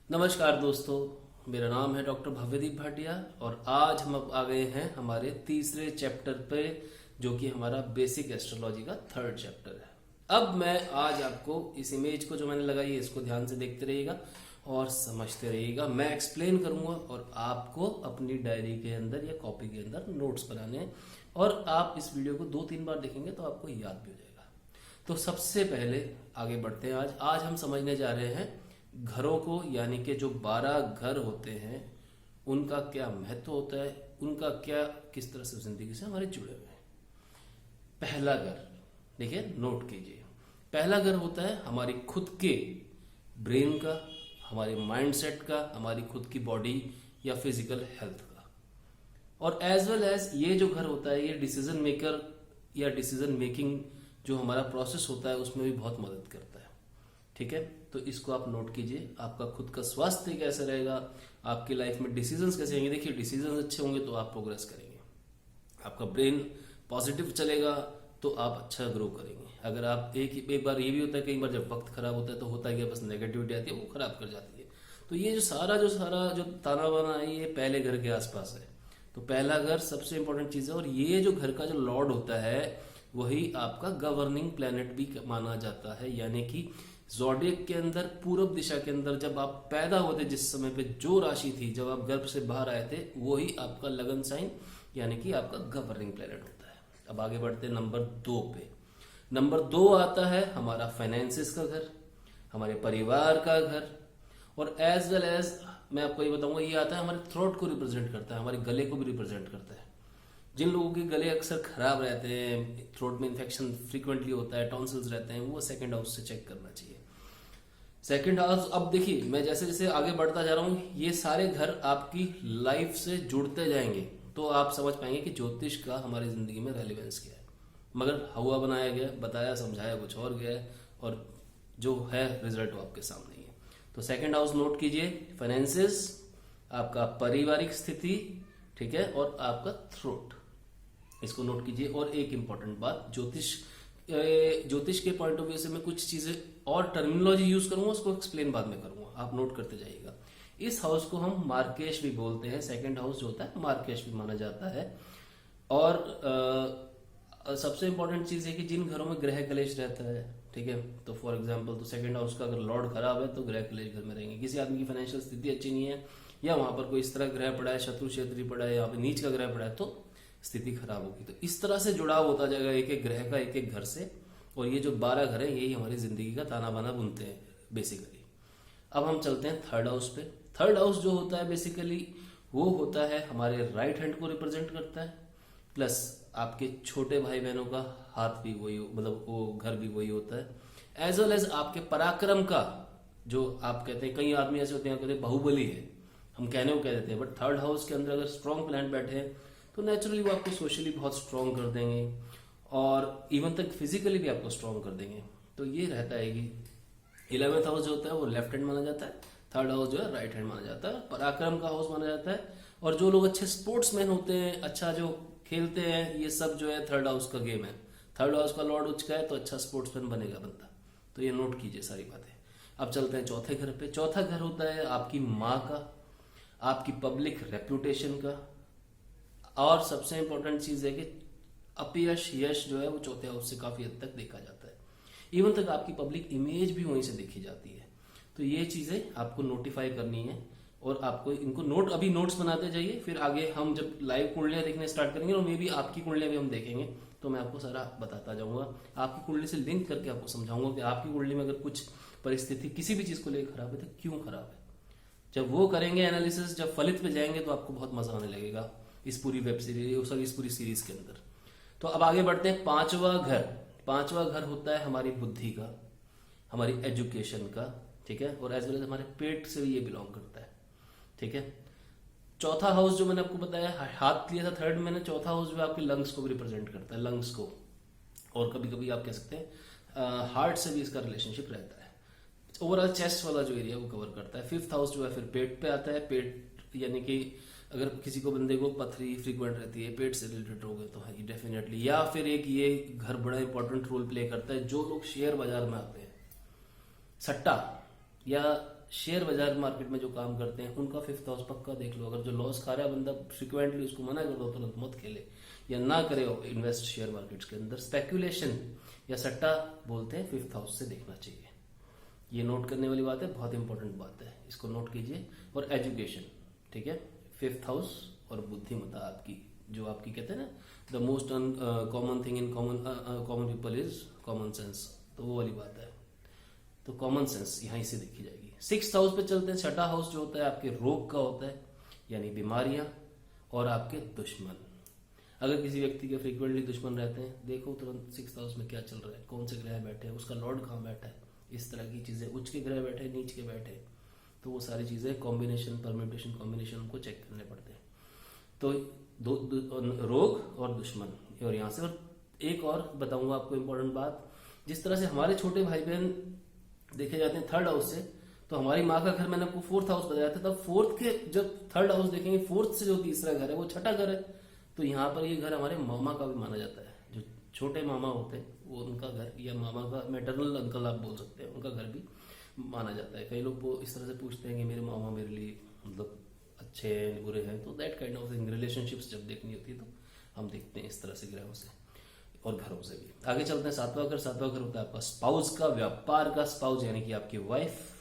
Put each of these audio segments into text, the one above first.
नमस्कार दोस्तों, मेरा नाम है डॉक्टर भव्यदीप भाटिया और आज हम अब आ गए हैं हमारे तीसरे चैप्टर पे, जो कि हमारा बेसिक एस्ट्रोलॉजी का थर्ड चैप्टर है। अब मैं आज आपको इस इमेज को जो मैंने लगाई है इसको ध्यान से देखते रहिएगा और समझते रहिएगा। मैं एक्सप्लेन करूंगा और आपको अपनी डायरी के अंदर या कॉपी के अंदर नोट्स बनाने हैं और आप इस वीडियो को 2-3 बार देखेंगे तो आपको याद भी हो जाएगा। तो सबसे पहले आगे बढ़ते हैं। आज हम समझने जा रहे हैं घरों को, यानी कि जो 12 घर होते हैं उनका क्या महत्व होता है, उनका क्या किस तरह से जिंदगी से हमारे जुड़े हुए हैं। पहला घर देखिए, नोट कीजिए। पहला घर होता है हमारी खुद के ब्रेन का, हमारे माइंडसेट का, हमारी खुद की बॉडी या फिजिकल हेल्थ का। और एज वेल एज ये जो घर होता है ये डिसीजन मेकर या डिसीजन मेकिंग जो हमारा प्रोसेस होता है उसमें भी बहुत मदद करता है। ठीक है, तो इसको आप नोट कीजिए। आपका खुद का स्वास्थ्य कैसा रहेगा, आपकी लाइफ में डिसीजंस कैसे होंगे। देखिए, डिसीजंस अच्छे होंगे तो आप प्रोग्रेस करेंगे, आपका ब्रेन पॉजिटिव चलेगा तो आप अच्छा ग्रो करेंगे। अगर आप एक बार ये भी होता है, कई बार जब वक्त खराब होता है तो होता है कि बस नेगेटिविटी आती है, वो खराब कर जाती है। तो ये जो ताना बाना है ये पहले घर के आसपास है। तो पहला घर सबसे इंपॉर्टेंट चीज है और ये जो घर का जो लॉर्ड होता है वही आपका गवर्निंग प्लेनेट भी माना जाता है। यानी कि ज़ोडिएक के अंदर पूर्व दिशा के अंदर जब आप पैदा होते जिस समय पे जो राशि थी, जब आप गर्भ से बाहर आए थे, वही आपका लगन साइन यानी कि आपका गवर्निंग प्लेनेट होता है। अब आगे बढ़ते हैं नंबर 2 पे। नंबर 2 आता है हमारा फाइनेंसिस का घर, हमारे परिवार का घर। और एज वेल एज मैं आपको ये बताऊंगा, ये आता है हमारे थ्रोट को रिप्रेजेंट करता है, हमारे गले को भी रिप्रेजेंट करता है। जिन लोगों के गले अक्सर खराब रहते हैं, थ्रोट में इन्फेक्शन फ्रीक्वेंटली होता है, टॉन्सिल्स रहते हैं, वो सेकंड हाउस से चेक करना चाहिए। सेकंड हाउस, अब देखिए मैं जैसे जैसे आगे बढ़ता जा रहा हूँ ये सारे घर आपकी लाइफ से जुड़ते जाएंगे तो आप समझ पाएंगे कि ज्योतिष का हमारी जिंदगी में रेलिवेंस क्या है। मगर हुआ बनाया गया, बताया समझाया कुछ और गया है और जो है रिजल्ट वो आपके सामने ही है। तो सेकंड हाउस नोट कीजिए, फाइनेंसिस, आपका पारिवारिक स्थिति, ठीक है, और आपका थ्रोट, इसको नोट कीजिए। और एक इंपॉर्टेंट बात, ज्योतिष के पॉइंट ऑफ व्यू से मैं कुछ चीजें और टर्मिनोलॉजी यूज करूंगा, उसको एक्सप्लेन बाद में करूंगा, आप नोट करते जाइएगा। इस हाउस को हम मार्केश भी बोलते हैं, सेकंड हाउस जो होता है मार्केश भी माना जाता है। और सबसे इंपॉर्टेंट चीज है कि जिन घरों में ग्रह कलेश रहता है, ठीक है, तो फॉर एग्जाम्पल तो सेकंड हाउस का अगर लॉर्ड खराब है तो ग्रह कलेश घर में रहेंगे। किसी आदमी की फाइनेंशियल स्थिति अच्छी नहीं है या वहां पर कोई इस तरह ग्रह पड़ा है, शत्रु क्षेत्री पड़ा है, यहाँ पे नीच का ग्रह पड़ा है, तो स्थिति खराब होगी। तो इस तरह से जुड़ाव होता जाएगा एक एक ग्रह का एक एक घर से। और ये जो 12 घर है यही हमारी जिंदगी का ताना बाना बुनते हैं बेसिकली। अब हम चलते हैं थर्ड हाउस पे। थर्ड हाउस जो होता है बेसिकली वो होता है हमारे राइट हैंड को रिप्रेजेंट करता है, प्लस आपके छोटे भाई बहनों का हाथ भी वही, मतलब वो घर भी वही होता है। एज वेल एज आपके पराक्रम का, जो आप कहते हैं, कई आदमी ऐसे होते हैं कहते हैं बाहुबली है, हम कहने को कह देते हैं, बट थर्ड हाउस के अंदर अगर स्ट्रॉन्ग प्लैनेट बैठे हैं तो नेचुरली वो आपको सोशली बहुत स्ट्रॉन्ग कर देंगे और इवन तक फिजिकली भी आपको स्ट्रॉन्ग कर देंगे। तो ये रहता है कि 11th हाउस जो होता है वो लेफ्ट हैंड माना जाता है, थर्ड हाउस जो है राइट हैंड माना जाता है, पराक्रम का हाउस माना जाता है। और जो लोग अच्छे स्पोर्ट्समैन होते हैं, अच्छा जो खेलते हैं, ये सब जो है थर्ड हाउस का गेम है। थर्ड हाउस का लॉर्ड उच्च का है तो अच्छा स्पोर्ट्समैन बनेगा बंदा। तो ये नोट कीजिए सारी बातें। अब चलते हैं चौथे घर पे। चौथा घर होता है आपकी माँ का, आपकी पब्लिक रेपुटेशन का, और सबसे इंपॉर्टेंट चीज है कि अपयश यश जो है वो चौथे हाउस से काफी हद तक देखा जाता है। इवन तक आपकी पब्लिक इमेज भी वहीं से देखी जाती है। तो ये चीजें आपको नोटिफाई करनी है और आपको इनको नोट, अभी नोट्स बनाते जाइए, फिर आगे हम जब लाइव कुंडलियां देखने स्टार्ट करेंगे और मे भी आपकी कुंडलियां भी हम देखेंगे तो मैं आपको सारा बताता जाऊंगा, आपकी कुंडली से लिंक करके आपको समझाऊंगा कि आपकी कुंडली में अगर कुछ परिस्थिति किसी भी चीज को लेकर खराब है तो क्यों खराब है। जब वो करेंगे एनालिसिस, जब फलित पे जाएंगे तो आपको बहुत मजा आने लगेगा इस पूरी वेब सीरीज, सॉरी इस पूरी सीरीज के अंदर। तो अब आगे बढ़ते हैं पांचवा घर। पांचवा घर होता है हमारी बुद्धि का, हमारी एजुकेशन का, ठीक है, और एज वेल एज हमारे पेट से भी ये बिलोंग करता है, ठीक है। चौथा हाउस जो मैंने आपको बताया, हाथ लिया था थर्ड मैंने, चौथा हाउस जो आपके लंग्स को भी रिप्रेजेंट करता है, लंग्स को, और कभी कभी आप कह सकते हैं हार्ट से भी इसका रिलेशनशिप रहता है। ओवरऑल चेस्ट वाला जो एरिया वो कवर करता है। फिफ्थ हाउस जो है फिर पेट पे आता है। पेट यानी कि अगर किसी को बंदे को पथरी फ्रीक्वेंट रहती है, पेट से रिलेटेड हो गए तो है डेफिनेटली। या फिर एक ये घर बड़ा इंपॉर्टेंट रोल प्ले करता है, जो लोग शेयर बाजार में आते हैं, सट्टा या शेयर बाजार मार्केट में जो काम करते हैं उनका फिफ्थ हाउस पक्का देख लो। अगर जो लॉस खा रहा है बंदा, फ्रिक्वेंटली उसको मना कर दो तुरंत मत खेले या ना करे इन्वेस्ट शेयर मार्केट्स के अंदर। स्पेक्यूलेशन या सट्टा बोलते हैं, फिफ्थ हाउस से देखना चाहिए। ये नोट करने वाली बात है, बहुत इंपॉर्टेंट बात है, इसको नोट कीजिए। और एजुकेशन, ठीक है, फिफ्थ हाउस और बुद्धिमत्ता आपकी, जो आपकी कहते हैं ना the most common thing in common people is common sense, तो वो वाली बात है। तो कॉमन सेंस यहीं से देखी जाएगी। सिक्स्थ हाउस पे चलते हैं। छठा हाउस जो होता है आपके रोग का होता है, यानी बीमारियां और आपके दुश्मन। अगर किसी व्यक्ति के फ्रीक्वेंटली दुश्मन रहते हैं, देखो तुरंत सिक्स्थ हाउस में क्या चल रहा है, कौन से ग्रह बैठे हैं, उसका लॉर्ड कहाँ बैठा है, इस तरह की चीजें, उच्च के ग्रह बैठे, नीच के बैठे, तो वो सारी चीजें कॉम्बिनेशन, परम्यूटेशन कॉम्बिनेशन हमको चेक करने पड़ते हैं। तो रोग और दुश्मन, और यहाँ से। और एक और बताऊंगा आपको इम्पोर्टेंट बात, जिस तरह से हमारे छोटे भाई बहन देखे जाते हैं थर्ड हाउस से, तो हमारी माँ का घर मैंने आपको फोर्थ हाउस बताया था, तब फोर्थ के जब थर्ड हाउस देखेंगे, फोर्थ से जो तीसरा घर है वो छठा घर है। तो यहाँ पर ये घर हमारे मामा का भी माना जाता है, जो छोटे मामा होते हैं वो उनका घर, या मामा का मैटरनल अंकल आप बोल सकते हैं, उनका घर भी माना जाता है। कई लोग वो इस तरह से पूछते हैं कि मेरे मामा मेरे लिए मतलब अच्छे हैं बुरे हैं, तो that kind of thing, relationships जब देखनी होती है तो हम देखते हैं इस तरह से ग्रहों से और घरों से भी। आगे चलते हैं सातवां घर। सातवां घर होता है आपका स्पाउस का, व्यापार का स्पाउस, यानी कि आपकी वाइफ।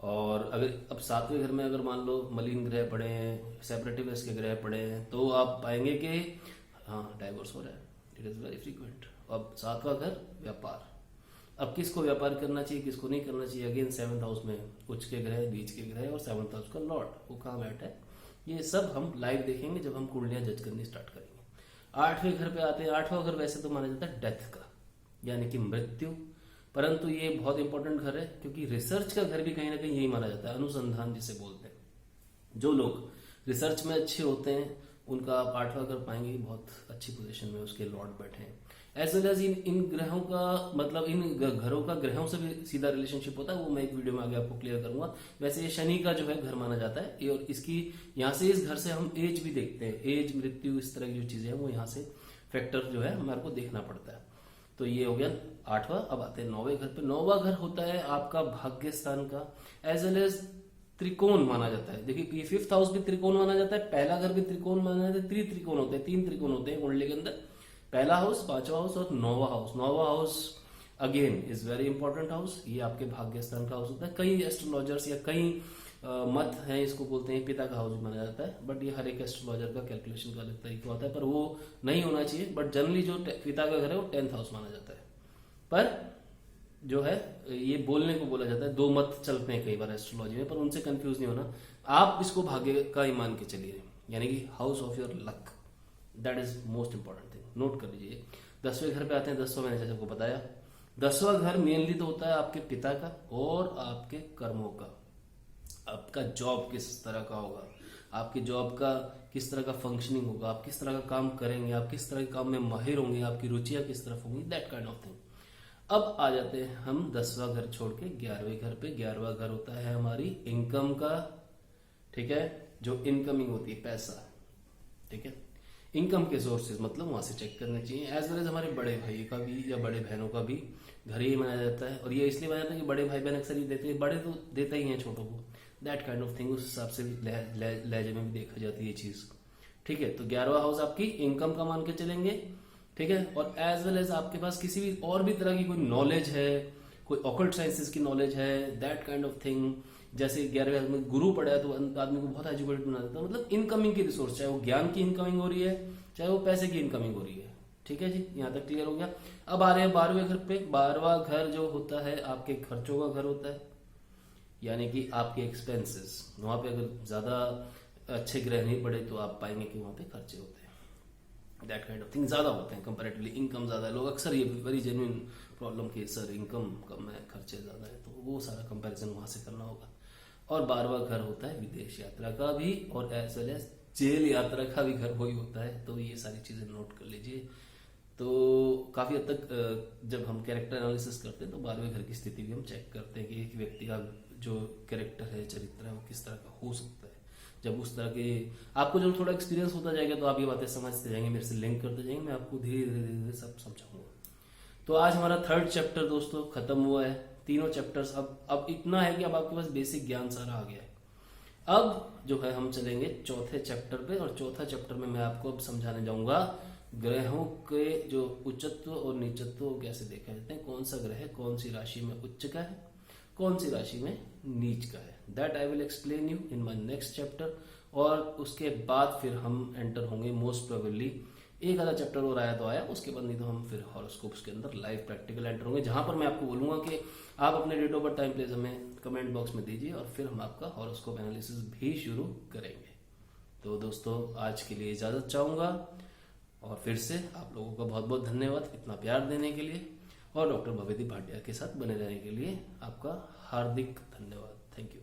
और अगर अब सातवें घर में अगर मान लो मलिन ग्रह पड़े हैं, सेपरेटिव्स के ग्रह पड़े हैं, तो आप पाएंगे कि हाँ डाइवोर्स हो रहा है, इट इज वेरी फ्रीक्वेंट। अब सातवां घर व्यापार, अब किसको व्यापार करना चाहिए किसको नहीं करना चाहिए, अगेन सेवंथ हाउस में उच्च के ग्रह, बीच के ग्रह और सेवंथ हाउस का लॉर्ड वो कहाँ बैठा है, ये सब हम लाइव देखेंगे जब हम कुंडलियां जज करनी स्टार्ट करेंगे। आठवें घर पे आते हैं। आठवां घर वैसे तो माना जाता है डेथ का, यानी कि मृत्यु, परंतु ये बहुत इंपॉर्टेंट घर है क्योंकि रिसर्च का घर भी कहीं ना कहीं यही माना जाता है, अनुसंधान जिसे बोलते हैं। जो लोग रिसर्च में अच्छे होते हैं उनका आप आठवां घर पाएंगे बहुत अच्छी पोजीशन में उसके लॉर्ड बैठे हैं। एज वेल एज इन ग्रहों का मतलब इन घरों का ग्रहों से भी सीधा रिलेशनशिप होता है, वो मैं एक वीडियो में आगे आपको क्लियर करूंगा। वैसे ये शनि का जो है घर माना जाता है, और इसकी यहाँ से इस घर से हम एज भी देखते हैं, एज मृत्यु इस तरह की जो चीजें हैं वो यहाँ से फैक्टर जो है हमारे को देखना पड़ता है। तो ये हो गया आठवां। अब आते हैं नौवें घर पे। नौवां घर होता है आपका भाग्य स्थान का, एज वेल एज त्रिकोण माना जाता है। देखिए ये फिफ्थ हाउस भी त्रिकोण माना जाता है, पहला घर भी त्रिकोण माना जाता है, त्रिकोण होते हैं, 3 त्रिकोण होते हैं कुंडली के अंदर, पहला हाउस, पांचवा हाउस और नौवा हाउस। नौवा house again is very important house, ये आपके भाग्य स्थान का हाउस होता है। कई एस्ट्रोलॉजर्स या कई मत हैं, इसको बोलते हैं पिता का हाउस भी माना जाता है, बट ये हर एक एस्ट्रोलॉजर का कैलकुलेशन का अलग तरीका होता है, पर वो नहीं होना चाहिए। बट जनरली जो पिता का घर है वो 10th हाउस माना जाता है, पर जो है ये बोलने को बोला जाता है, 2 मत चलते हैं कई बार एस्ट्रोलॉजी में, पर उनसे कंफ्यूज नहीं होना। आप इसको भाग्य का ही मान के चलिए, यानी कि house of your luck, that is most important thing, note कर लीजिए। 10वें घर पे आते हैं। 10वां मैंने जैसे आपको बताया, 10वां घर मेनली तो होता है आपके पिता का और आपके कर्मों का। आपका जॉब किस तरह का होगा, आपकी जॉब का किस तरह का फंक्शनिंग होगा, आप किस तरह का काम करेंगे, आप किस तरह के काम में माहिर होंगे, आपकी रुचियां किस तरफ होंगी, दैट काइंड ऑफ थिंग। अब आ जाते हैं हम 10वां घर छोड़ के 11वें घर पे। 11वां घर होता है हमारी इनकम का, ठीक है, जो इनकमिंग होती है पैसा, ठीक है, इनकम के सोर्सेज मतलब वहां से चेक करने चाहिए। एज वेल एज हमारे बड़े भाई का भी या बड़े बहनों का भी घर ही माना जाता है, और ये इसलिए माना जाता है कि बड़े भाई बहन अक्सर ही देते हैं, बड़े तो देते ही हैं छोटों को, दैट काइंड ऑफ थिंग। उस हिसाब से भी लहजे में भी देखा जाती है ये चीज, ठीक है। तो 11वां हाउस आपकी इनकम का मान के चलेंगे, ठीक है। और एज वेल एज आपके पास किसी भी और भी तरह की कोई नॉलेज है, कोई ऑकल्ट साइंसेस की नॉलेज है, दैट काइंड ऑफ थिंग। जैसे 11वें हाउस में गुरु पड़ा है तो आदमी को बहुत एजुकेटेड बना देता है, मतलब इनकमिंग की रिसोर्स, चाहे वो ज्ञान की इनकमिंग हो रही है, चाहे वो पैसे की इनकमिंग हो रही है, ठीक है जी, यहाँ तक क्लियर हो गया। अब आ रहे हैं 12वें घर पे। 12वां घर जो होता है आपके खर्चों का घर होता है, यानी कि आपके एक्सपेंसेस। वहां पे अगर ज्यादा अच्छे ग्रह नहीं पड़े तो आप पाएंगे कि वहां पे खर्चे होते हैं, दैट काइंड ऑफ थिंग ज्यादा होते हैं कंपैरेटिवली। इनकम ज्यादा है, लोग अक्सर ये वेरी जेन्युइन प्रॉब्लम कि सर इनकम कम है खर्चे ज्यादा है, तो वो सारा कंपैरिजन वहां से करना होगा। और 12वां घर होता है विदेश यात्रा का भी, और एज वेल एज जेल यात्रा का भी घर वही होता है, तो ये सारी चीजें नोट कर लीजिए। तो काफी हद तक जब हम कैरेक्टर एनालिसिस करते हैं तो 12वें घर की स्थिति भी हम चेक करते हैं कि एक व्यक्ति का जो कैरेक्टर है, चरित्र है, वो किस तरह का हो सकता है। जब उस तरह के आपको जब थोड़ा एक्सपीरियंस होता जाएगा तो आप ये बातें समझते जाएंगे, मेरे से लिंक करते जाएंगे, मैं आपको धीरे धीरे धीरे सब समझाऊंगा। तो आज हमारा 3rd चैप्टर दोस्तों खत्म हुआ है, तीनों चैप्टर्स अब इतना है कि अब आपके पास बेसिक ज्ञान सारा आ गया है। अब जो है हम चलेंगे चौथे चैप्टर पे, और चौथा चैप्टर में मैं आपको अब समझाने जाऊंगा ग्रहों के जो उच्चत्व और नीचत्व कैसे देखा जाते हैं, कौन सा ग्रह कौन सी राशि में उच्च का है, कौन सी राशि में नीच का है। That I will explain you in my next chapter. और उसके बाद फिर हम एंटर होंगे मोस्ट प्रोबेबली, एक आधा चैप्टर और आया तो आया, उसके बाद नहीं तो हम फिर हॉरोस्कोप्स के अंदर लाइव प्रैक्टिकल एंटर होंगे, जहां पर मैं आपको बोलूंगा कि आप अपने date of birth time place हमें कमेंट बॉक्स में दीजिए और फिर हम आपका हॉरोस्कोप एनालिसिस भी शुरू करेंगे। तो दोस्तों आज के लिए इजाजत चाहूंगा, और फिर से आप लोगों का बहुत बहुत धन्यवाद इतना प्यार देने के लिए, और डॉक्टर भवेदीप भाटिया के साथ बने रहने के लिए आपका हार्दिक धन्यवाद। Thank you.